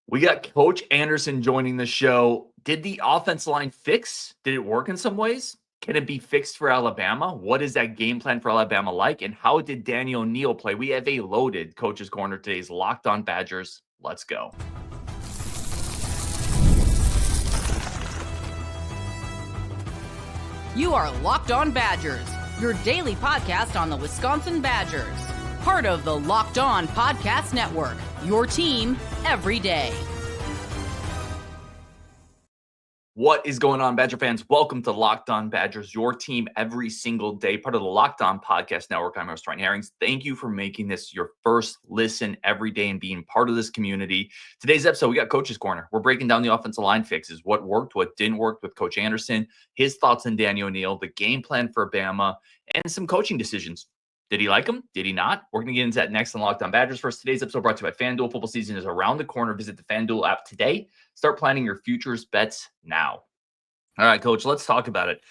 We got Coach Anderson joining the show. Did the offense line fix? Did it work in some ways? Can it be fixed for Alabama? What is that game plan for Alabama like? And how did Daniel Neal play? We have a loaded Coach's Corner today's Locked On Badgers. Let's go. You are Locked On Badgers, your daily podcast on the Wisconsin Badgers. Part of the Locked On Podcast Network, your team every day. What is going on, Badger fans? Welcome to Locked On Badgers, your team every single day, part of the Locked On Podcast Network. I'm your host, Ryan Herrings. Thank you for making this your first listen every day and being part of this community. Today's episode, we got Coach's Corner. We're breaking down the offensive line fixes, what worked, what didn't work with Coach Anderson, his thoughts on Daniel Neal, the game plan for Bama, and some coaching decisions. Did he like them? Did he not? We're going to get into that next on Locked On Badgers. First, today's episode brought to you by FanDuel. Football season is around the corner. Visit the FanDuel app today. Start planning your futures bets now. All right, Coach, let's talk about it.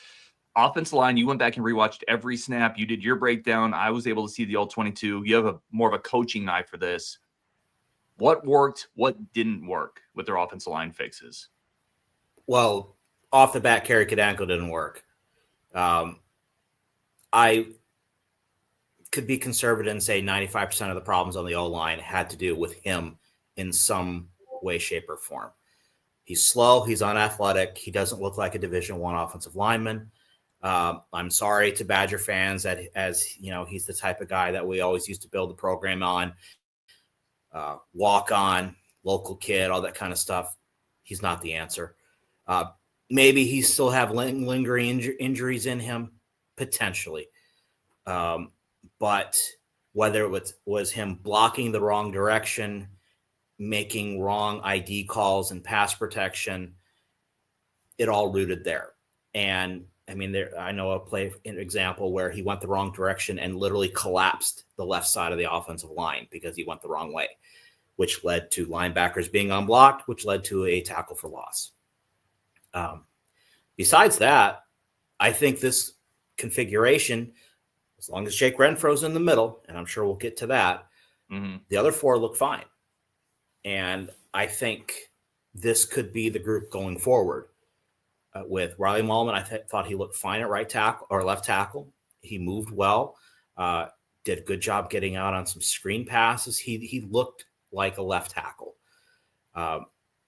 Offensive line, you went back and rewatched every snap. You did your breakdown. I was able to see the all 22. You have more of a coaching eye for this. What worked? What didn't work with their offensive line fixes? Well, off the bat, Kerry Kadanko didn't work. I could be conservative and say 95% of the problems on the O-line had to do with him in some way, shape, or form. He's slow. He's unathletic. He doesn't look like a Division I offensive lineman. I'm sorry to Badger fans that, as you know, he's the type of guy that we always used to build the program on. Walk on, local kid, all that kind of stuff. He's not the answer. Maybe he still have lingering injuries in him, potentially. But whether it was him blocking the wrong direction, making wrong ID calls and pass protection, it all rooted there. And I mean, I know an example where he went the wrong direction and literally collapsed the left side of the offensive line because he went the wrong way, which led to linebackers being unblocked, which led to a tackle for loss. Besides that, I think this configuration, as long as Jake Renfro's in the middle, and I'm sure we'll get to that, the other four look fine. And I think this could be the group going forward. With Riley Mullman, I thought he looked fine at right tackle or left tackle. He moved well, did a good job getting out on some screen passes. He looked like a left tackle.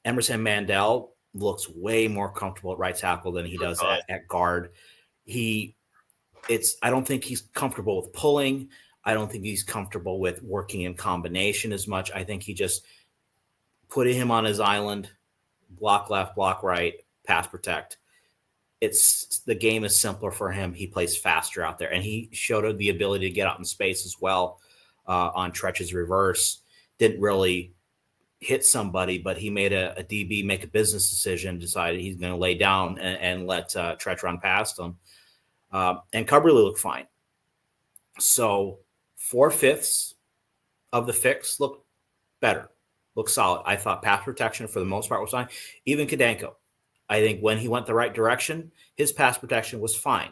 Emerson Mandel looks way more comfortable at right tackle than he does at guard. I don't think he's comfortable with pulling. I don't think he's comfortable with working in combination as much. I think he just put him on his island, block left, block right, pass protect. The game is simpler for him. He plays faster out there, and he showed the ability to get out in space as well on Tretch's reverse. Didn't really hit somebody, but he made a DB make a business decision, decided he's going to lay down and let Tretch run past him. And Cubberly looked fine. So 4/5 of the fix looked better, looked solid. I thought pass protection for the most part was fine. Even Kadanko, I think when he went the right direction, his pass protection was fine.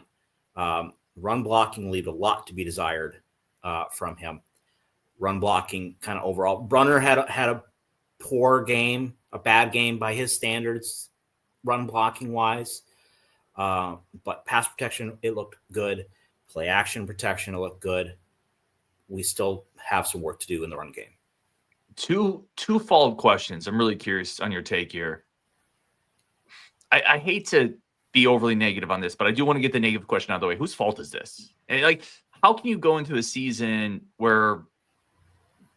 Run blocking leave a lot to be desired from him. Run blocking kind of overall. Brunner had a poor game, a bad game by his standards, run blocking wise. But pass protection, it looked good. Play action protection, it looked good. We still have some work to do in the run game. Two follow-up questions. I'm really curious on your take here. I hate to be overly negative on this, but I do want to get the negative question out of the way. Whose fault is this? And how can you go into a season where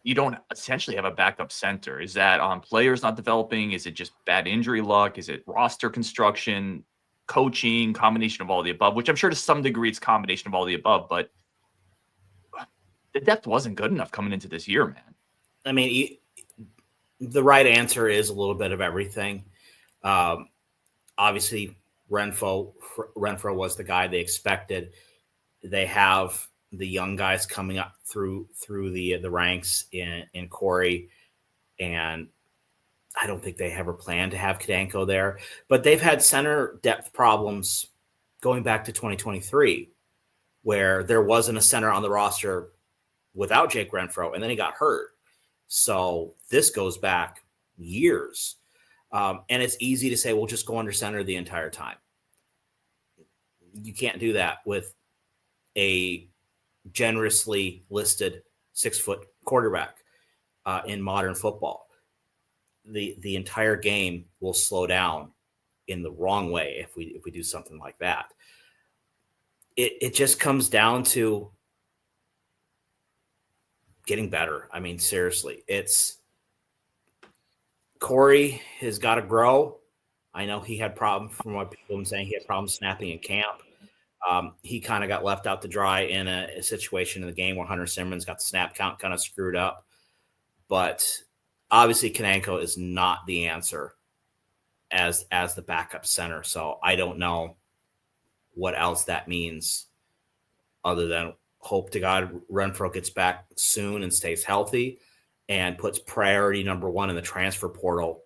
you don't essentially have a backup center? Is that on players not developing? Is it just bad injury luck? Is it roster construction, coaching, combination of all the above? Which I'm sure to some degree it's a combination of all the above, but the depth wasn't good enough coming into this year, man. I mean, the right answer is a little bit of everything. Obviously, Renfro was the guy they expected. They have the young guys coming up through the ranks in Corey, and I don't think they ever planned to have Kadanko there. But they've had center depth problems going back to 2023, where there wasn't a center on the roster without Jake Renfro, and then he got hurt. So this goes back years. And it's easy to say, well, just go under center the entire time. You can't do that with a generously listed 6-foot quarterback in modern football. The entire game will slow down in the wrong way if we do something like that. It just comes down to getting better. I mean, seriously, Corey has got to grow. I know he had problems, from what people have been saying, he had problems snapping in camp. He kind of got left out to dry in a situation in the game where Hunter Simmons got the snap count kind of screwed up. But obviously, Kananko is not the answer as the backup center. So I don't know what else that means other than hope to God Renfro gets back soon and stays healthy and puts priority number one in the transfer portal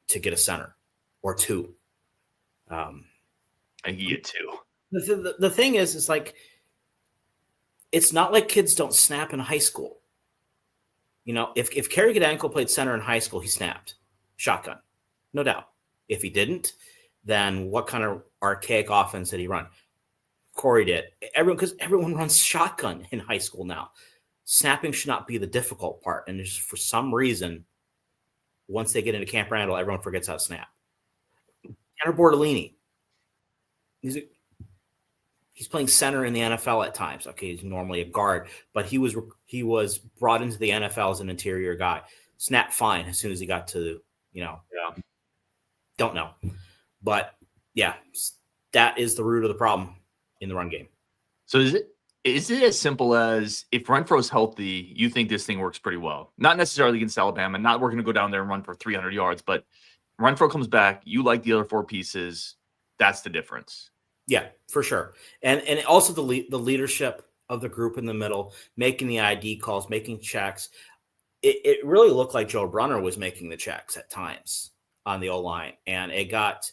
to get a center or two. I get two. The thing is, it's like, it's not like kids don't snap in high school. You know, if Kerry Kananko played center in high school, he snapped shotgun, no doubt. If he didn't, then what kind of archaic offense did he run? Corey did. Because everyone runs shotgun in high school now. Snapping should not be the difficult part. And just for some reason, once they get into Camp Randall, everyone forgets how to snap. Tanner Bortolini, he's playing center in the NFL at times. Okay, he's normally a guard, but he was brought into the NFL as an interior guy. Snapped fine as soon as he got to, don't know. But yeah, that is the root of the problem in the run game. So is it as simple as, if Renfro's healthy, you think this thing works pretty well? Not necessarily against Alabama, not we're going to go down there and run for 300 yards, but Renfro comes back, you like the other four pieces, that's the difference. Yeah, for sure. And also the leadership of the group in the middle, making the ID calls, making checks. It really looked like Joe Brunner was making the checks at times on the O-line. And it got,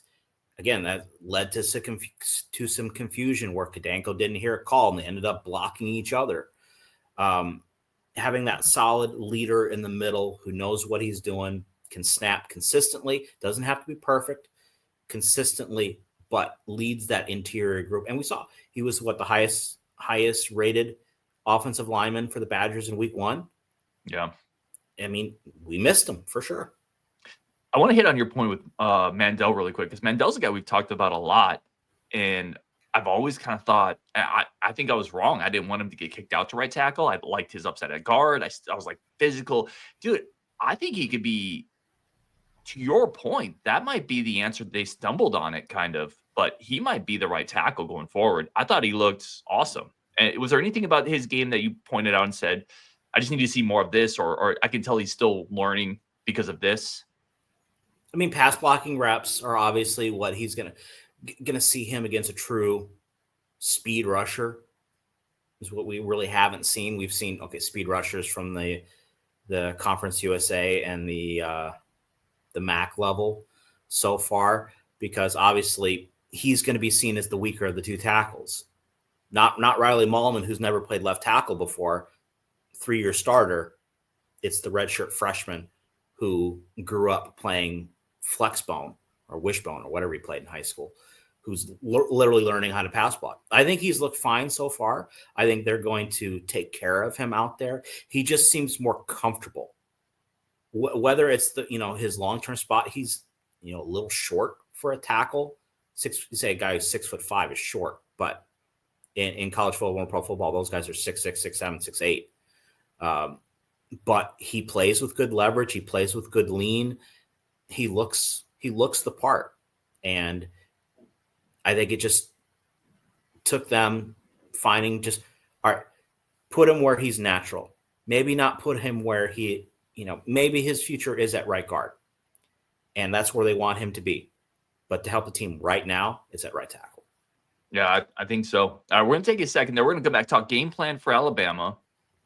again, that led to some confusion where Kananko didn't hear a call and they ended up blocking each other. Having that solid leader in the middle who knows what he's doing, can snap consistently, doesn't have to be perfect, consistently, but leads that interior group. And we saw he was the highest rated offensive lineman for the Badgers in week 1. Yeah. I mean, we missed him for sure. I want to hit on your point with Mandel really quick, because Mandel's a guy we've talked about a lot. And I've always kind of thought, I think I was wrong. I didn't want him to get kicked out to right tackle. I liked his upside at guard. I was like, physical. Dude, I think he could be, to your point, that might be the answer. They stumbled on it kind of, but he might be the right tackle going forward. I thought he looked awesome. And was there anything about his game that you pointed out and said, I just need to see more of this, or I can tell he's still learning because of this? I mean, pass blocking reps are obviously what he's gonna see him against a true speed rusher is what we really haven't seen. We've seen speed rushers from the Conference USA and the MAC level so far, because obviously he's going to be seen as the weaker of the two tackles. Not Riley Mahlman, who's never played left tackle before, 3-year starter. It's the redshirt freshman who grew up playing flexbone or wishbone or whatever he played in high school, who's literally learning how to pass block. I think he's looked fine so far. I think they're going to take care of him out there. He just seems more comfortable. Whether it's his long-term spot, he's a little short for a tackle. A guy who's 6'5" is short, but in college football and pro football, those guys are 6'6", 6'7", 6'8". But he plays with good leverage. He plays with good lean. He looks the part, and I think it just took them finding all right, put him where he's natural. Maybe not put him where he. Maybe his future is at right guard, and that's where they want him to be. But to help the team right now, it's at right tackle. Yeah, I think so. We're going to take a second there. We're going to go back, talk game plan for Alabama.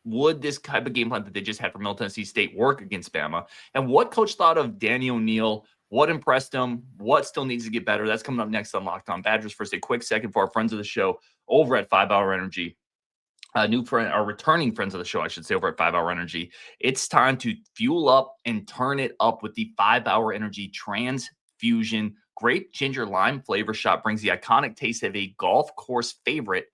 Would this type of game plan that they just had for Middle Tennessee State work against Bama? And what coach thought of Danny O'Neal? What impressed him? What still needs to get better? That's coming up next on Locked On Badgers. First, a quick second for our friends of the show over at 5 Hour Energy. new friend or returning friends of the show, I should say, over at 5 Hour Energy. It's time to fuel up and turn it up with the 5 Hour Energy Transfusion. Grape ginger lime flavor shot brings the iconic taste of a golf course favorite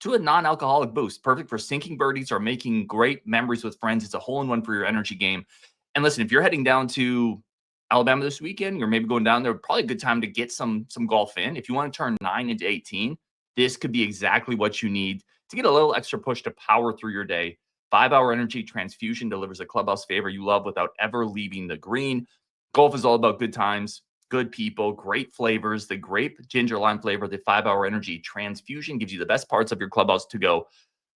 to a non-alcoholic boost. Perfect for sinking birdies or making great memories with friends. It's a hole-in-one for your energy game. And listen, if you're heading down to Alabama this weekend, you're maybe going down there, probably a good time to get some golf in. If you want to turn 9 into 18, this could be exactly what you need to get a little extra push to power through your day. 5 Hour Energy Transfusion delivers a clubhouse favor you love without ever leaving the green. Golf is all about good times, good people, great flavors. The grape ginger lime flavor, the 5 Hour Energy Transfusion gives you the best parts of your clubhouse to go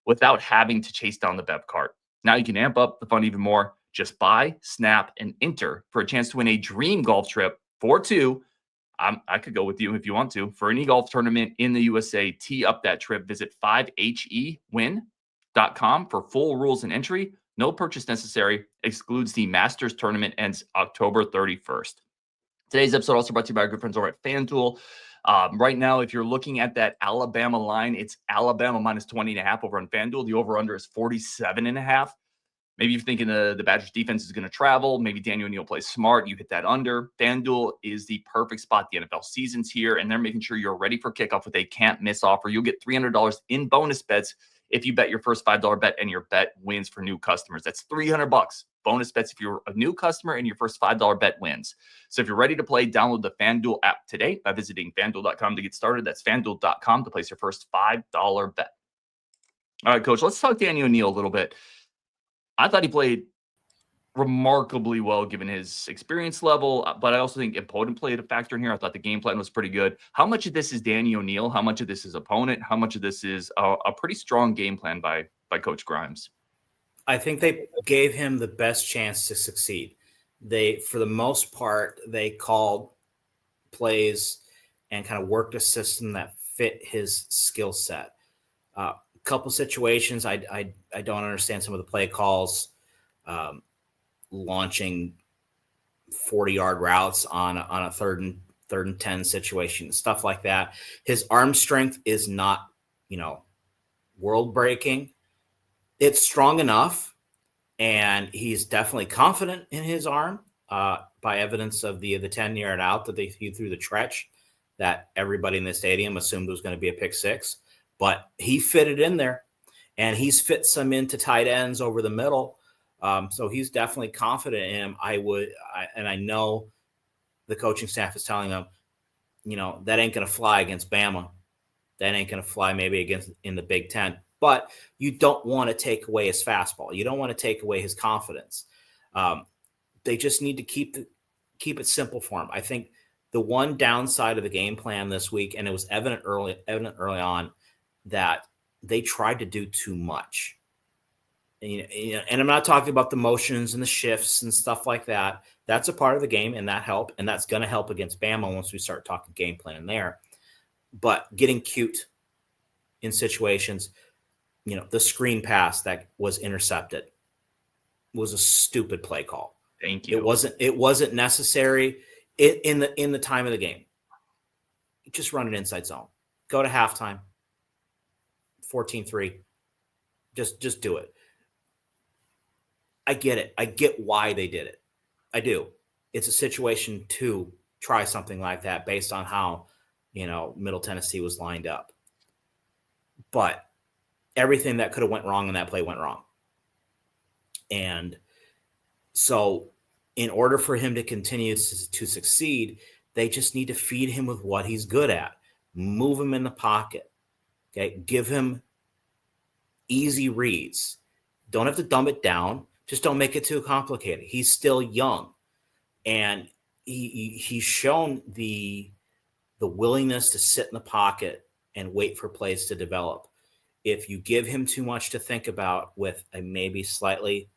without having to chase down the bev cart. Now you can amp up the fun even more. Just buy, snap, and enter for a chance to win a dream golf trip for two. I could go with you if you want to. For any golf tournament in the USA, tee up that trip. Visit 5hewin.com for full rules and entry. No purchase necessary. Excludes the Masters tournament. Ends October 31st. Today's episode also brought to you by our good friends over at FanDuel. Right now, if you're looking at that Alabama line, it's Alabama minus 20.5 over on FanDuel. The over-under is 47.5. Maybe you're thinking the Badgers defense is going to travel. Maybe Daniel O'Neal plays smart. You hit that under. FanDuel is the perfect spot. The NFL season's here, and they're making sure you're ready for kickoff with a can't-miss offer. You'll get $300 in bonus bets if you bet your first $5 bet, and your bet wins for new customers. That's $300 bonus bets if you're a new customer and your first $5 bet wins. So if you're ready to play, download the FanDuel app today by visiting FanDuel.com to get started. That's FanDuel.com to place your first $5 bet. All right, Coach, let's talk Daniel O'Neal a little bit. I thought he played remarkably well given his experience level, but I also think opponent played a factor in here. I thought the game plan was pretty good. How much of this is Danny O'Neal? How much of this is opponent? How much of this is a pretty strong game plan by Coach Grimes? I think they gave him the best chance to succeed. For the most part, they called plays and kind of worked a system that fit his skill set. Couple situations I don't understand some of the play calls, launching 40-yard routes on a third and 10 situation, stuff like that. His arm strength is not, world breaking. It's strong enough, and he's definitely confident in his arm by evidence of the 10-yard out that they threw through the stretch that everybody in the stadium assumed was going to be a pick six. But he fitted in there, and he's fit some into tight ends over the middle. So he's definitely confident in him. And I know the coaching staff is telling him, that ain't going to fly against Bama. That ain't going to fly maybe in the Big Ten. But you don't want to take away his fastball. You don't want to take away his confidence. They just need to keep it simple for him. I think the one downside of the game plan this week, and it was evident early on, that they tried to do too much. And I'm not talking about the motions and the shifts and stuff like that. That's a part of the game, and that helped, and that's going to help against Bama once we start talking game plan in there. But getting cute in situations, the screen pass that was intercepted was a stupid play call. Thank you. It wasn't necessary in the time of the game. Just run an inside zone. Go to halftime. 14-3. Just do it. I get it. I get why they did it. I do. It's a situation to try something like that based on how, Middle Tennessee was lined up. But everything that could have went wrong in that play went wrong. And so in order for him to continue to succeed, they just need to feed him with what he's good at. Move him in the pocket. Okay, give him easy reads. Don't have to dumb it down. Just don't make it too complicated. He's still young, and he's shown the willingness to sit in the pocket and wait for plays to develop. If you give him too much to think about with a maybe slightly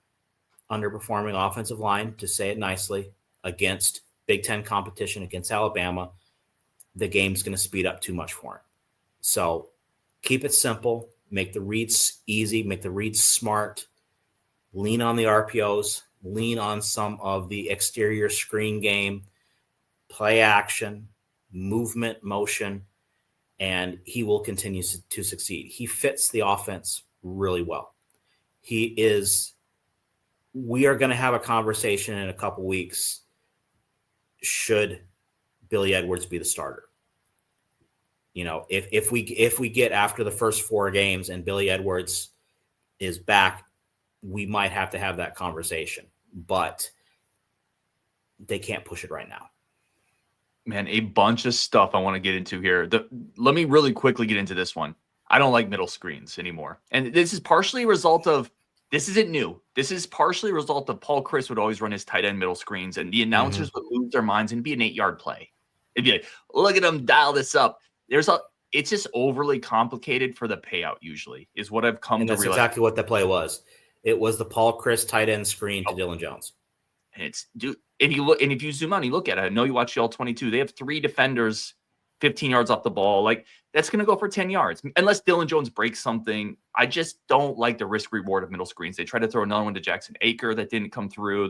underperforming offensive line, to say it nicely, against Big Ten competition, against Alabama, the game's going to speed up too much for him. So keep it simple, make the reads easy, make the reads smart, lean on the RPOs, lean on some of the exterior screen game, play action, movement, motion, and he will continue to succeed. He fits the offense really well. We are going to have a conversation in a couple weeks. Should Billy Edwards be the starter? If we get after the first 4 games and Billy Edwards is back, we might have to have that conversation, but they can't push it right now. Man, a bunch of stuff I want to get into here. Let me really quickly get into this one. I don't like middle screens anymore. And this is partially a result of, this isn't new. This is partially a result of Paul Chris would always run his tight end middle screens, and the announcers would lose their minds and be an 8-yard play. It'd be like, look at them dial this up. It's just overly complicated for the payout usually, is what I've come to realize. That's exactly what the play was. It was the Paul Chris tight end screen to Dylan Jones. And if you zoom out and you look at it, I know you watch the all 22. They have 3 defenders 15 yards off the ball. Like, that's going to go for 10 yards. Unless Dylan Jones breaks something. I just don't like the risk reward of middle screens. They tried to throw another one to Jackson Aker that didn't come through.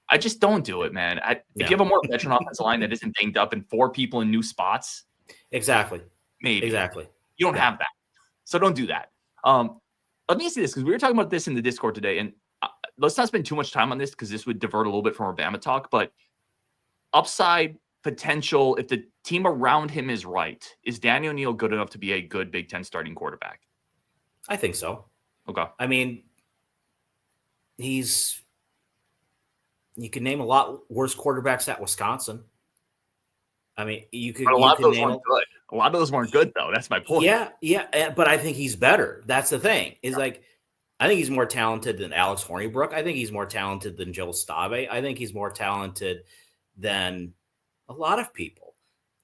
I just don't do it, man. If you have a more veteran offensive line that isn't banged up and 4 people in new spots. Exactly. Maybe. Exactly. You don't have that. So don't do that. Let me say this, because we were talking about this in the Discord today, and let's not spend too much time on this because this would divert a little bit from our Bama talk, but upside potential, if the team around him is right, is Danny O'Neal good enough to be a good Big Ten starting quarterback? I think so. Okay. I mean, you can name a lot worse quarterbacks at Wisconsin. I mean, but a lot of those weren't good. A lot of those weren't good, though. That's my point. Yeah. But I think he's better. That's the thing. I think he's more talented than Alex Hornibrook. I think he's more talented than Joe Stave. I think he's more talented than a lot of people.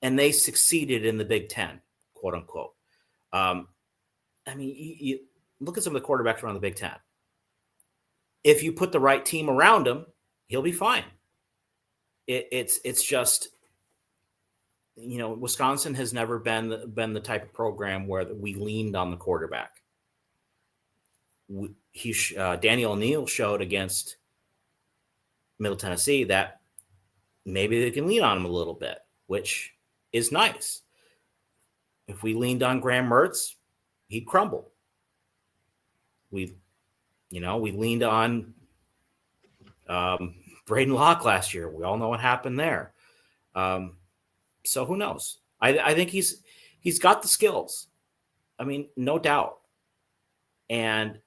And they succeeded in the Big Ten, quote unquote. I mean, you look at some of the quarterbacks around the Big Ten. If you put the right team around him, he'll be fine. It's just, Wisconsin has never been the type of program where we leaned on the quarterback. Daniel O'Neal showed against Middle Tennessee that maybe they can lean on him a little bit, which is nice. If we leaned on Graham Mertz, he'd crumble. We leaned on Braden Locke last year. We all know what happened there. So who knows? I think he's got the skills. I mean, no doubt. And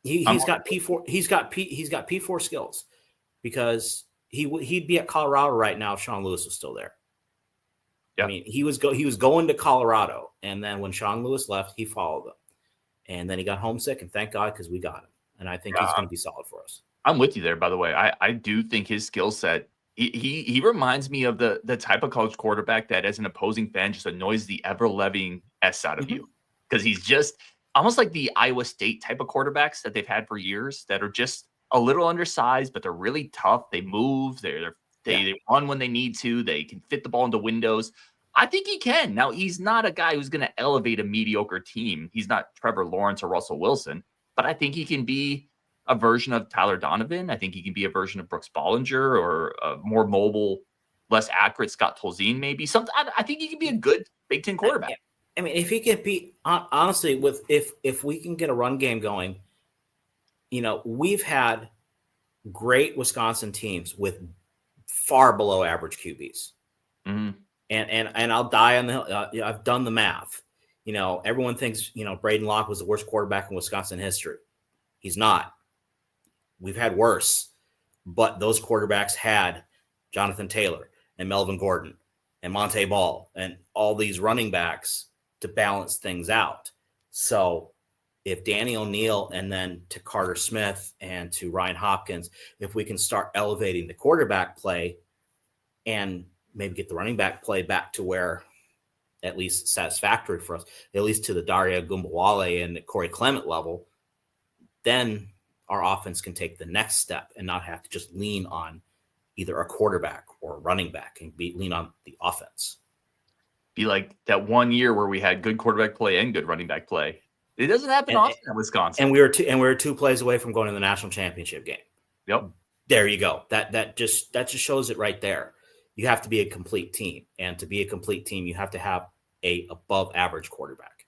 he's got P4. He's got P4 skills, because he'd be at Colorado right now if Sean Lewis was still there. Yep. I mean, he was going to Colorado, and then when Sean Lewis left, he followed them, and then he got homesick, and thank God, because we got him, and I think he's going to be solid for us. I'm with you there, by the way. I do think his skill set. He reminds me of the type of college quarterback that, as an opposing fan, just annoys the ever-loving S out of you, because he's just almost like the Iowa State type of quarterbacks that they've had for years, that are just a little undersized, but they're really tough. They move. They run when they need to. They can fit the ball into windows. I think he can. Now, he's not a guy who's going to elevate a mediocre team. He's not Trevor Lawrence or Russell Wilson, but I think he can be a version of Tyler Donovan. I think he can be a version of Brooks Bollinger, or a more mobile, less accurate Scott Tolzien, maybe. I think he can be a good Big Ten quarterback. I mean, if he can be, honestly, if we can get a run game going, we've had great Wisconsin teams with far below average QBs. Mm-hmm. And I'll die on the hill. I've done the math. Everyone thinks, Braden Locke was the worst quarterback in Wisconsin history. He's not. We've had worse, but those quarterbacks had Jonathan Taylor and Melvin Gordon and Monte Ball and all these running backs to balance things out. So if Danny O'Neal, and then to Carter Smith and to Ryan Hopkins, if we can start elevating the quarterback play and maybe get the running back play back to where at least satisfactory for us, at least to the Daria Gumbawale and the Corey Clement level, then our offense can take the next step and not have to just lean on either a quarterback or a running back, and lean on the offense. Be like that one year where we had good quarterback play and good running back play. It doesn't happen often in Wisconsin. And we were 2 plays away from going to the national championship game. Yep. There you go. That just shows it right there. You have to be a complete team, and to be a complete team, you have to have a above average quarterback.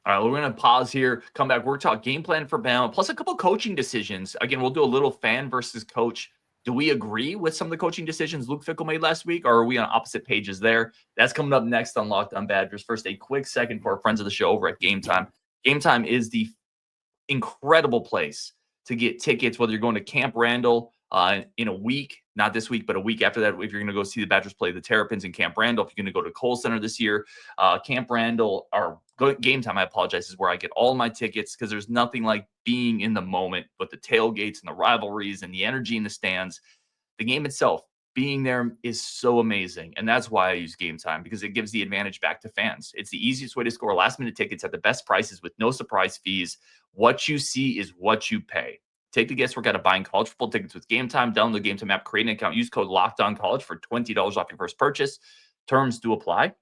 All right, we're going to pause here, come back. We're talking game plan for Bama, plus a couple coaching decisions. Again, we'll do a little fan versus coach. Do we agree with some of the coaching decisions Luke Fickell made last week, or are we on opposite pages there? That's coming up next on Locked On Badgers. First, a quick second for our friends of the show over at Gametime. Gametime is the incredible place to get tickets, whether you're going to Camp Randall in a week, not this week, but a week after that, if you're going to go see the Badgers play the Terrapins in Camp Randall, if you're going to go to Kohl Center this year, Camp Randall, or Gametime, I apologize, is where I get all my tickets, because there's nothing like being in the moment, but the tailgates and the rivalries and the energy in the stands. The game itself, being there is so amazing. And that's why I use Gametime, because it gives the advantage back to fans. It's the easiest way to score last-minute tickets at the best prices with no surprise fees. What you see is what you pay. Take the guesswork out of buying college football tickets with Gametime. Download the Gametime app, create an account, use code LOCKEDONCollege for $20 off your first purchase. Terms do apply.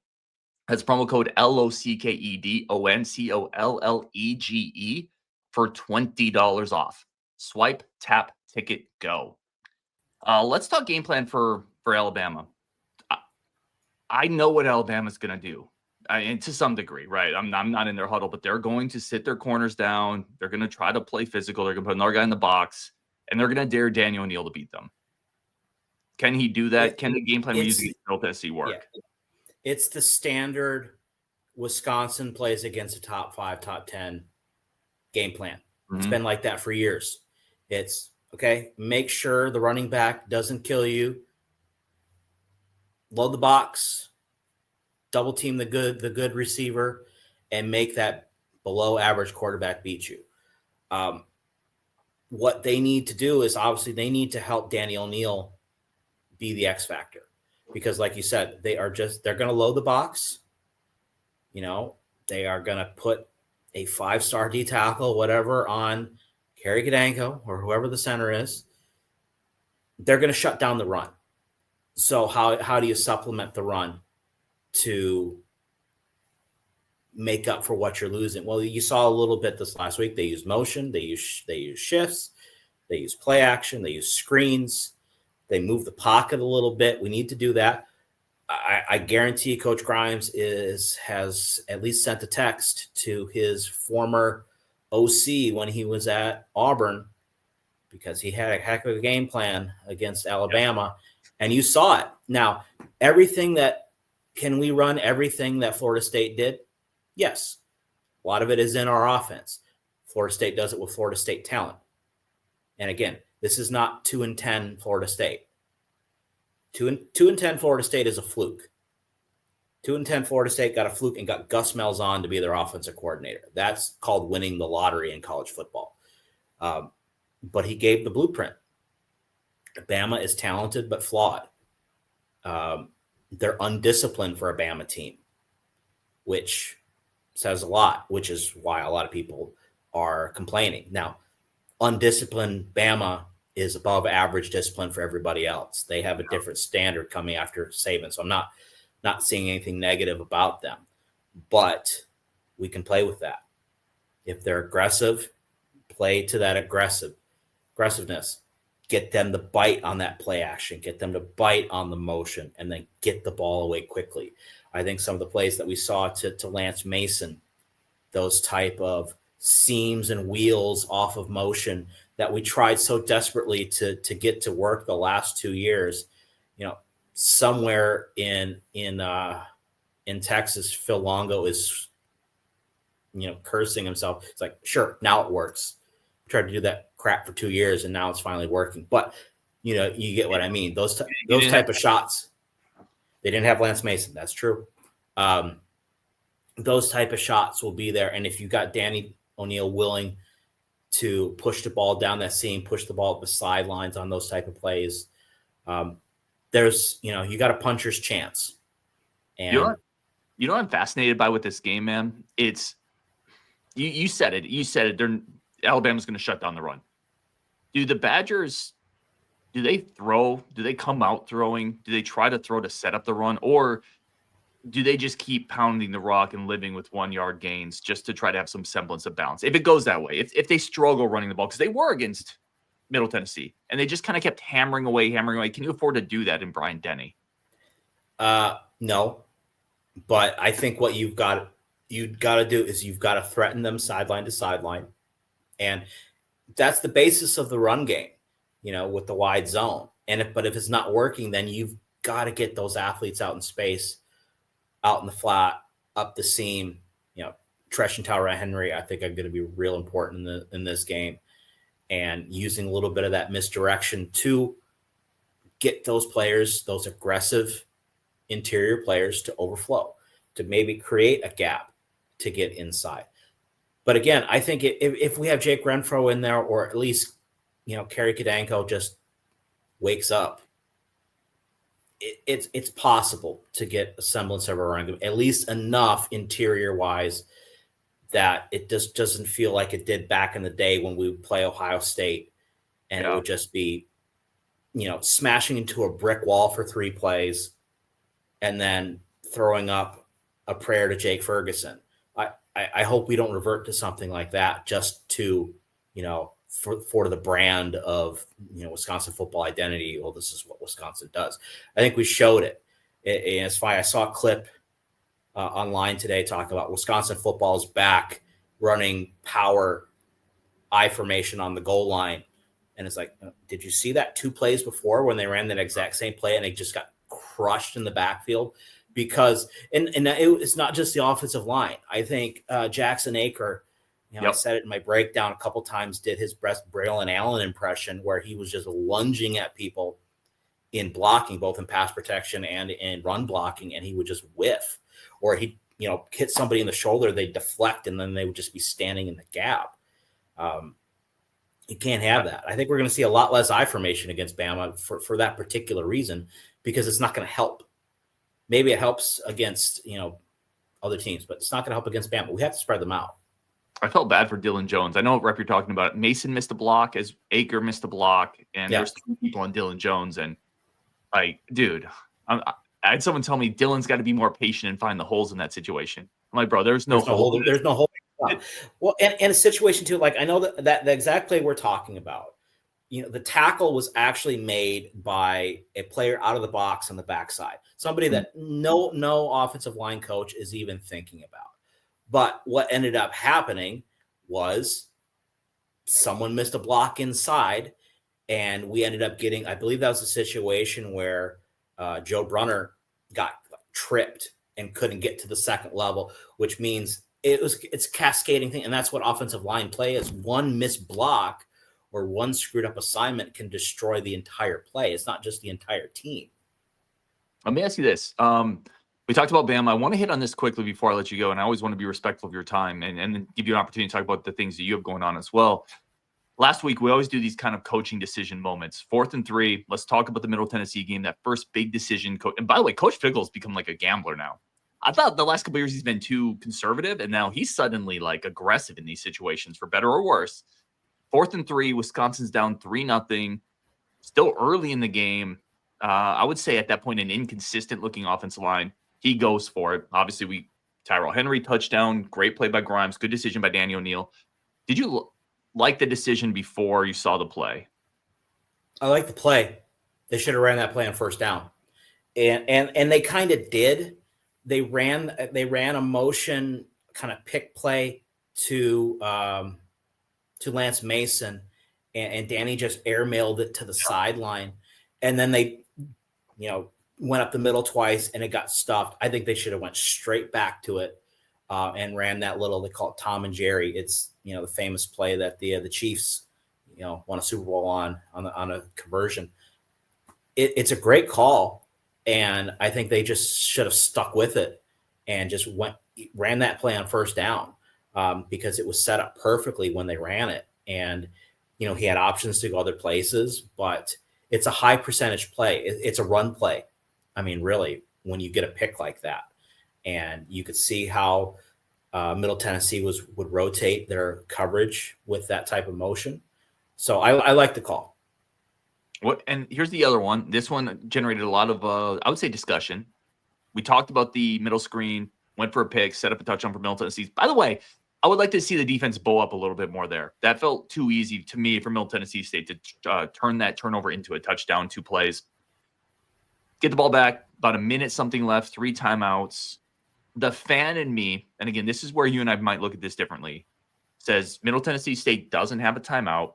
That's promo code LOCKEDONCOLLEGE for $20 off. Swipe, tap, ticket, go. Let's talk game plan for Alabama. I know what Alabama's going to do. And to some degree, right? I'm not in their huddle, but they're going to sit their corners down. They're going to try to play physical. They're going to put another guy in the box, and they're going to dare Daniel O'Neal to beat them. Can he do that? Can the game plan we use against Middle Tennessee work? Yeah. It's the standard Wisconsin plays against a top 5, top 10 game plan. Mm-hmm. It's been like that for years. It's, okay, make sure the running back doesn't kill you. Load the box. Double team the good receiver, and make that below average quarterback beat you. What they need to do is, obviously, they need to help Danny O'Neal be the X factor, because like you said, they're going to load the box. You know, they are going to put a 5-star D tackle, whatever, on Kerry Kadanko or whoever the center is. They're going to shut down the run. So how do you supplement the run to make up for what you're losing? Well, you saw a little bit this last week. They use motion, they use shifts, they use play action, they use screens, they move the pocket a little bit. We need to do that. I guarantee Coach Grimes has at least sent a text to his former OC when he was at Auburn, because he had a heck of a game plan against Alabama, and you saw it. Now, can we run everything that Florida State did? Yes. A lot of it is in our offense. Florida State does it with Florida State talent. And again, this is not 2-10 Florida State. 2-10 Florida State is a fluke. 2-10 Florida State got a fluke and got Gus Malzahn to be their offensive coordinator. That's called winning the lottery in college football. But he gave the blueprint. Bama is talented but flawed. They're undisciplined for a Bama team, which says a lot, which is why a lot of people are complaining. Now, undisciplined Bama is above average discipline for everybody else. They have a different standard coming after Saban, so I'm not seeing anything negative about them. But we can play with that. If they're aggressive, play to that aggressiveness. Get them to bite on that play action, get them to bite on the motion, and then get the ball away quickly. I think some of the plays that we saw to Lance Mason, those type of seams and wheels off of motion that we tried so desperately to get to work the last 2 years, somewhere in Texas, Phil Longo is, cursing himself. It's like, sure, now it works. We tried to do that crap for 2 years, and now it's finally working. But you get what I mean. Those type of shots. They didn't have Lance Mason. That's true. Those type of shots will be there, and if you got Danny O'Neal willing to push the ball down that seam, push the ball up the sidelines on those type of plays, there's you got a puncher's chance. And what I'm fascinated by with this game, man? It's you said it. You said it. Alabama's going to shut down the run. Do the Badgers, do they throw? Do they come out throwing? Do they try to throw to set up the run? Or do they just keep pounding the rock and living with 1-yard gains just to try to have some semblance of balance? If it goes that way, if they struggle running the ball, because they were against Middle Tennessee, and they just kind of kept hammering away. Can you afford to do that in Bryant Denny? No. But I think what you've got you've got to do is you've got to threaten them sideline to sideline. And that's the basis of the run game, with the wide zone. But if it's not working, then you've got to get those athletes out in space, out in the flat, up the seam. Tresh and Tyler Henry, I think, are going to be real important in this game, and using a little bit of that misdirection to get those players, those aggressive interior players, to overflow, to maybe create a gap to get inside. But again, I think if we have Jake Renfro in there, or at least, Kerry Kadanko just wakes up, it's possible to get a semblance of a run game, at least enough interior wise that it just doesn't feel like it did back in the day when we would play Ohio State, and it would just be, smashing into a brick wall for 3 plays and then throwing up a prayer to Jake Ferguson. I hope we don't revert to something like that just to, for the brand of, Wisconsin football identity. Well, this is what Wisconsin does. I think we showed it. And it's fine. I saw a clip online today talking about Wisconsin football is back running power I formation on the goal line. And it's like, did you see that 2 plays before when they ran that exact same play and they just got crushed in the backfield? Because it's not just the offensive line. I think Jackson Aker, I said it in my breakdown a couple times, did his best Braylon Allen impression, where he was just lunging at people in blocking, both in pass protection and in run blocking, and he would just whiff. Or he, hit somebody in the shoulder, they deflect, and then they would just be standing in the gap. You can't have that. I think we're going to see a lot less I formation against Bama for that particular reason, because it's not going to help. Maybe it helps against, other teams, but it's not going to help against Bama. We have to spread them out. I felt bad for Dylan Jones. I know, Rep, you're talking about it. Mason missed a block, as Aker missed a block, and there's 3 people on Dylan Jones. And, dude, I had someone tell me Dylan's got to be more patient and find the holes in that situation. I'm like, bro, there's no hole. There's no hole. Well, and a situation, too, like I know that the exact play we're talking about, the tackle was actually made by a player out of the box on the backside, somebody that no offensive line coach is even thinking about. But what ended up happening was someone missed a block inside, and we ended up getting, I believe that was a situation where Joe Brunner got tripped and couldn't get to the second level, which means it's a cascading thing. And that's what offensive line play is. One missed block or one screwed up assignment can destroy the entire play. It's not just the entire team. Let me ask you this. We talked about Bama. I want to hit on this quickly before I let you go, and I always want to be respectful of your time and give you an opportunity to talk about the things that you have going on as well. Last week, we always do these kind of coaching decision moments. 4th and 3, let's talk about the Middle Tennessee game, that first big decision. And by the way, Coach Fickle's become like a gambler now. I thought the last couple of years he's been too conservative, and now he's suddenly aggressive in these situations, for better or worse. 4th and 3, Wisconsin's down 3-0, still early in the game. I would say at that point, an inconsistent looking offensive line. He goes for it. Obviously, Tyrell Henry touchdown, great play by Grimes, good decision by Danny O'Neal. Did you like the decision before you saw the play? I like the play. They should have ran that play on first down, and they kind of did. They ran a motion kind of pick play to Lance Mason, and Danny just airmailed it to the sideline, and then they, went up the middle twice and it got stuffed. I think they should have went straight back to it and ran that little, they call it Tom and Jerry. It's, the famous play that the Chiefs, won a Super Bowl on a conversion. It's a great call. And I think they just should have stuck with it and just ran that play on first down because it was set up perfectly when they ran it. And, he had options to go other places, but it's a high percentage play. It's a run play. I mean, really, when you get a pick like that, and you could see how Middle Tennessee would rotate their coverage with that type of motion. So I like the call. And here's the other one. This one generated a lot of, I would say, discussion. We talked about the middle screen, went for a pick, set up a touchdown for Middle Tennessee. By the way, I would like to see the defense bow up a little bit more there. That felt too easy to me for Middle Tennessee State to turn that turnover into a touchdown, 2 plays. Get the ball back, about a minute something left, 3 timeouts. the fan in me, and again, this is where you and I might look at this differently, says Middle Tennessee State doesn't have a timeout.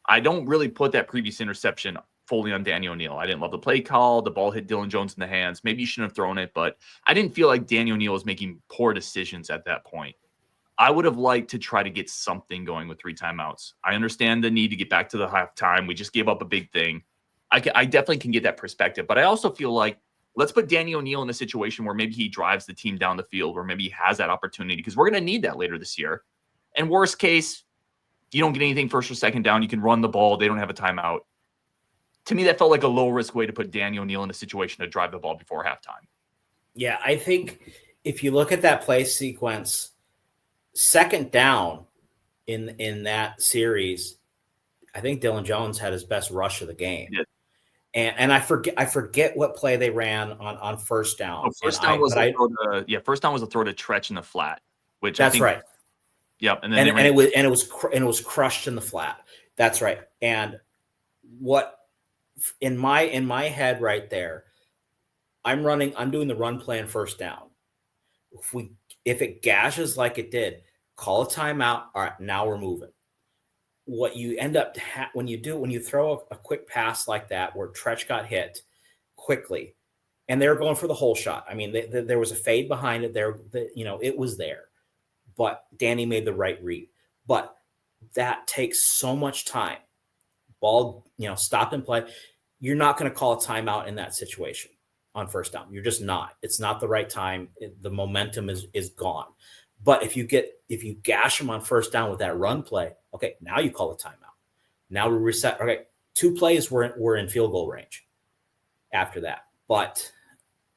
I don't really put that previous interception fully on Danny O'Neal. I didn't love the play call. The ball hit Dylan Jones in the hands. Maybe you shouldn't have thrown it, but I didn't feel like Danny O'Neal was making poor decisions at that point. I would have liked to try to get something going with 3 timeouts. I understand the need to get back to the halftime. We just gave up a big thing. I definitely can get that perspective, but I also feel like let's put Danny O'Neal in a situation where maybe he drives the team down the field, or maybe he has that opportunity, because we're going to need that later this year. And worst case, you don't get anything first or second down. You can run the ball. They don't have a timeout. To me, that felt like a low-risk way to put Danny O'Neal in a situation to drive the ball before halftime. Yeah, I think if you look at that play sequence, second down in that series, I think Dylan Jones had his best rush of the game. Yeah. And I forget what play they ran on first down. First down was a throw to Tretch in the flat, which that's right. Yep, and it was crushed in the flat. That's right. And what in my head right there, I'm doing the run play on first down. If it gashes like it did, call a timeout. All right, now we're moving. What you end up when you throw a quick pass like that where Tretch got hit quickly, and they were going for the whole shot. I mean, there was a fade behind it. It was there, but Danny made the right read. But that takes so much time. Ball, stop and play. You're not going to call a timeout in that situation on first down. You're just not. It's not the right time. The momentum is gone. But if you gash them on first down with that run play, okay, now you call a timeout. Now we reset. Okay, 2 plays were in field goal range after that. But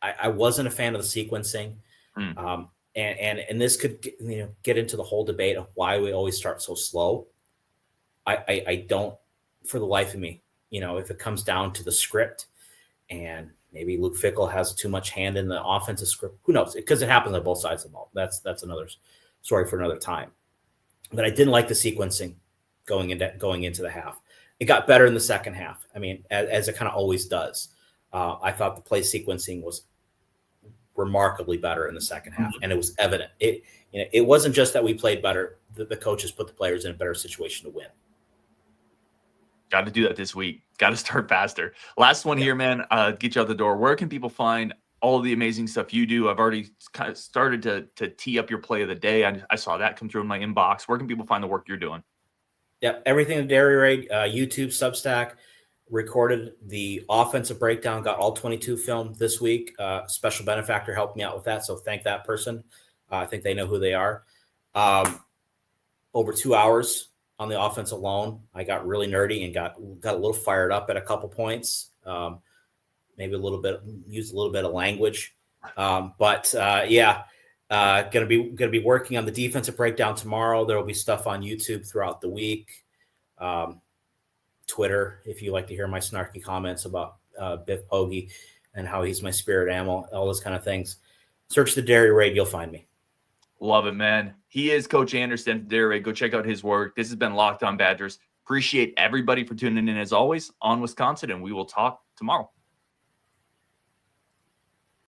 I wasn't a fan of the sequencing. And this could get into the whole debate of why we always start so slow. I don't, for the life of me, if it comes down to the script and maybe Luke Fickell has too much hand in the offensive script. Who knows? Because it happens on both sides of the ball. That's another story for another time. But I didn't like the sequencing going into the half. It got better in the second half. I mean, as it kind of always does. I thought the play sequencing was remarkably better in the second half, and it was evident. It wasn't just that we played better. The coaches put the players in a better situation to win. Got to do that this week. Got to start faster. Last one here, man. Get you out the door. Where can people find all of the amazing stuff you do? I've already kind of started to tee up your play of the day. I saw that come through in my inbox. Where can people find the work you're doing? Yep, everything in Dairy Raid, YouTube, Substack. Recorded the offensive breakdown. Got all 22 filmed this week. Special benefactor helped me out with that, so thank that person. I think they know who they are. Over 2 hours on the offense alone. I got really nerdy and got a little fired up at a couple points. Maybe used a little bit of language. Gonna be working on the defensive breakdown tomorrow. There will be stuff on YouTube throughout the week. Twitter, if you like to hear my snarky comments about Biff Poggi and how he's my spirit animal, all those kind of things. Search the Dairy Raid, you'll find me. Love it, man. He is Coach Anderson. Dairy Raid. Go check out his work. This has been Locked On Badgers. Appreciate everybody for tuning in as always on Wisconsin, and we will talk tomorrow.